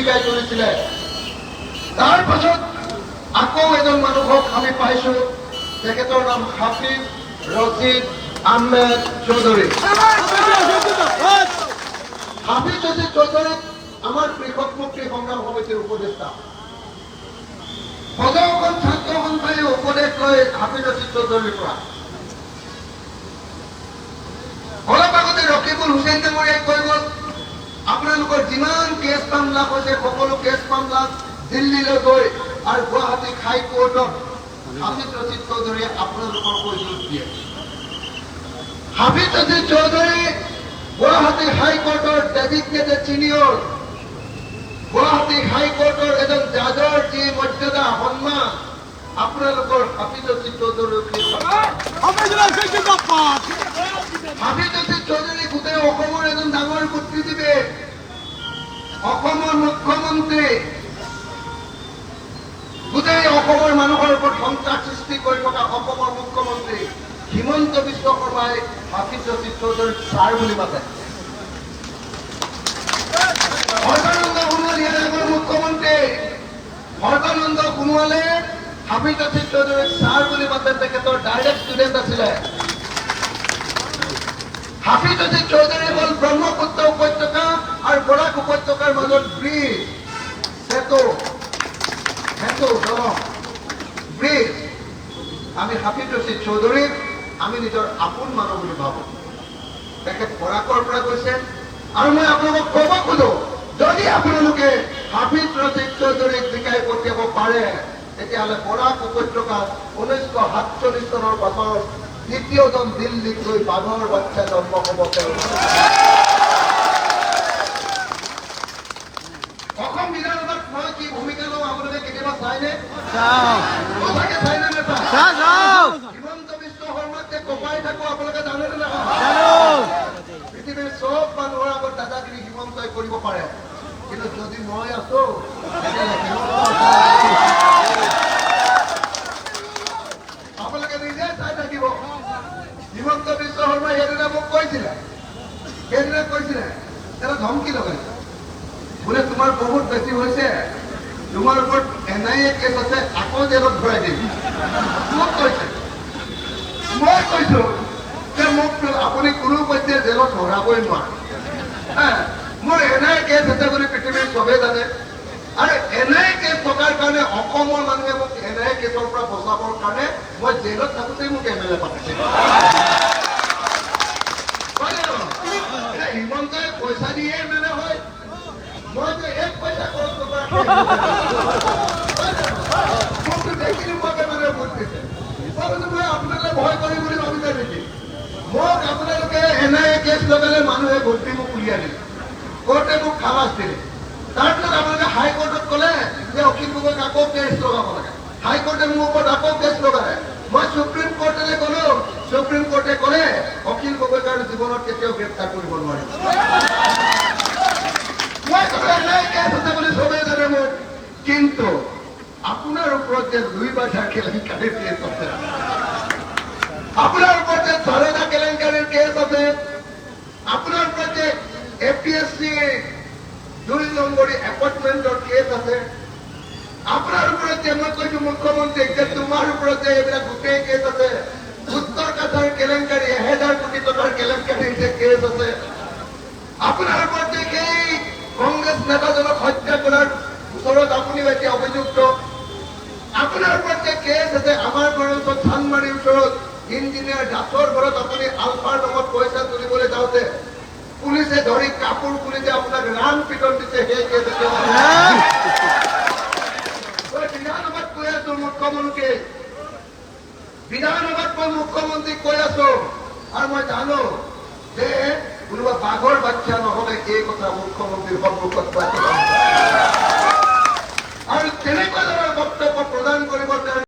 জিলিকাই তুলিছিলে। তাৰ পাছত আকৌ এজন মানুহক আমি পাইছো, তেখেতৰ নাম হাফিজ ৰচিদ আহমেদ চৌধুৰী। হাফিজ ৰচিদ চৌধুৰী আমাৰ কৃষক মুক্তি সংগ্ৰাম সমিতিৰ উপদেষ্টা। সদৌ ছাত্ৰ সন্থাই উপদেশ লয় হাফিজ ৰচিদ চৌধুৰীৰ পৰা। অলপ আগতে ৰকিবুল হুছেইন ডাঙৰীয়াই কৈ গ'ল, আপোনালোকৰ যিমান কেছ মামলা হৈছে সকলো কেছ মামলা দিল্লীলৈ গৈ আৰু গুৱাহাটী হাইকোৰ্টত হাফিজ ৰচিদ চৌধুৰীয়ে আপোনালোকৰ কৈযোগ দিয়ে। হাফিজ ৰচিদ চৌধুৰী গুৱাহাটী হাইকোৰ্টৰ ডেজিগনেটেড চিনিয়ৰ, গুৱাহাটী হাইকোৰ্টৰ এজন জাজৰ যি মৰ্যাদা সন্মান আপোনালোকৰ হাফিজ ৰচিদ চৌধুৰীৰ। হাফিজ ৰচিদ চৌধুৰী গোটেই অসমৰ এজন ডাঙৰ বুদ্ধিজীৱী, অসমৰ মুখ্যমন্ত্ৰী, গোটেই অসমৰ মানুহৰ ওপৰত সন্ত্ৰাস সৃষ্টি কৰি থকা অসমৰ মুখ্যমন্ত্ৰী হিমন্ত বিশ্ব শৰ্মাই হাফিজ ৰচিদ চৌধুৰীক ছাৰ বুলি মাতে। সৰ্বানন্দ সোণোৱাল ইয়াৰ আগৰ মুখ্যমন্ত্ৰী, সৰ্বানন্দ সোণোৱালে হাফিজ ৰচিদ চৌধুৰীক ছাৰ বুলি মাতে, তেখেতৰ ডাইৰেক্ট ষ্টুডেণ্ট আছিলে। হাফিজ ৰচিদ চৌধুৰী হ'ল ব্ৰহ্মপুত্ৰ উপত্যকা আৰু বৰাক উপত্যকাৰ মাজত ব্ৰিজ, সেতু ব্ৰিজ। আমি হাফিজ ৰচিদ চৌধুৰীক আমি নিজৰ আপোন মানুহ বুলি ভাবো। তেখেত বৰাকৰ পৰা গৈছে আৰু মই আপোনালোকক ক'ব খোজো, যদি আপোনালোকে হাফিজ ৰচিদ চৌধুৰীক জিকাই পঠিয়াব পাৰে, তেতিয়াহ'লে বৰাক উপত্যকাত 1947 চনৰ পাছত দ্বিতীয়জন দিল্লীত গৈ বাঘৰ বাচ্চা জন্ম হ'ব। অসম বিধানসভাত মই কি ভূমিকা লওঁ আপোনালোকে কেতিয়াবা চাইনে? সঁচাকে চাইনে নেচায়? হিমন্ত বিশ্ব শৰ্মাক যে কপাই থাকো আপোনালোকে জানেনে নহয়? পৃথিৱীৰ চব মানুহৰ আগত দাদাগিৰি হিমন্তই কৰিব পাৰে, কিন্তু যদি মই আছো আপোনালোকে নিজে চাই থাকিব। হিমন্ত বিশ্ব শৰ্মাই সেইদিনা মোক কৈছিলে, এটা ধমকি লগাইছে, বোলে তোমাৰ বহুত বেছি হৈছে, তোমাৰ ওপৰত NIA কেছ আছে, আকৌ জেলত ভৰাই দিম। মোক কৈছে, মই কৈছো যে মোক আপুনি কোনো পধ্যে জেলত ভৰাবই নোৱাৰে। মোৰ NIA কেছ আছে বুলি পৃথিৱীৰ চবেই জানে, আৰু NIA কেছ থকাৰ কাৰণে অসমৰ মানুহে মোক NIA কেছৰ পৰা বচাবৰ কাৰণে মই জেলত থাকোঁতেই মোক MLA পাতিছে। হিমন্তই পইচা দিয়ে MLA হয়, মই যে এক পইচা খৰচ মোকতো দেখিলো মোক MLA ভোট দিছে। মই আপোনালোকে ভয় কৰিম বুলি ভাবিছে নেকি? মোক আপোনালোকে NIA কেছ লগালে মানুহে ভোট দি মোক উলিয়াই দিলে, কোৰ্টে মোক খালাচ দিলে। তাৰপিছত আপোনালোকে হাইকোৰ্টত ক'লে যে অখিল গগৈক আকৌ কেছ লগাব লাগে, হাইকোৰ্টে মোৰ ওপৰত আকৌ কেছ লগালে। মই সুপ্ৰিম কোৰ্টলৈ গ'লো, সুপ্ৰিম কোৰ্টে ক'লে অখিল গগৈক আৰু জীৱনত কেতিয়াও গ্ৰেপ্তাৰ কৰিব নোৱাৰে। মই ক'লো NIA কেছ আছে বুলি চবেই জানে মোক, কিন্তু আপোনাৰ ওপৰত যে 2 বাজাৰ কেলেংকাৰীৰ কেছ আছে, আপোনাৰ ওপৰত যে চাৰেদা কেলেংকাৰীৰ কেছ আছে, আপোনাৰ ওপৰত যে APSC 2 নম্বৰী এপইণ্টমেণ্টৰ কেছ আছে, আপোনাৰ ওপৰত যে মই কৈছো মুখ্যমন্ত্ৰীক যে তোমাৰ ওপৰত যে এইবিলাক গোটেই কেছ আছে, উত্তৰ কাছাৰ কেলেংকাৰী 1000 কোটি টকাৰ কেলেংকাৰীৰ যে কেছ আছে, আপোনাৰ ওপৰত যে সেই কংগ্ৰেছ নেতাজনক হত্যা কৰাৰ ওচৰত আপুনি এতিয়া অভিযুক্ত, আপোনাৰ ওপৰত যে কেছ আছে, আমাৰ ঘৰত চানমাৰীৰ ওচৰত ইঞ্জিনিয়াৰ দাসৰ ঘৰত আপুনি আলফাৰ নামত পইচা তুলিবলৈ যাওঁতে পুলিচে ধৰি কাপোৰ খুলি যে আপোনাক ৰাম পিটন দিছে, সেই কেছ আছে। বিধানসভাত কৈ আছো মুখ্যমন্ত্ৰী, বিধানসভাত মই মুখ্যমন্ত্ৰীক কৈ আছো, আৰু মই জানো যে কোনোবা বাঘৰ বাচ্চা নহলে এই কথা মুখ্যমন্ত্ৰীৰ সন্মুখত কোৱা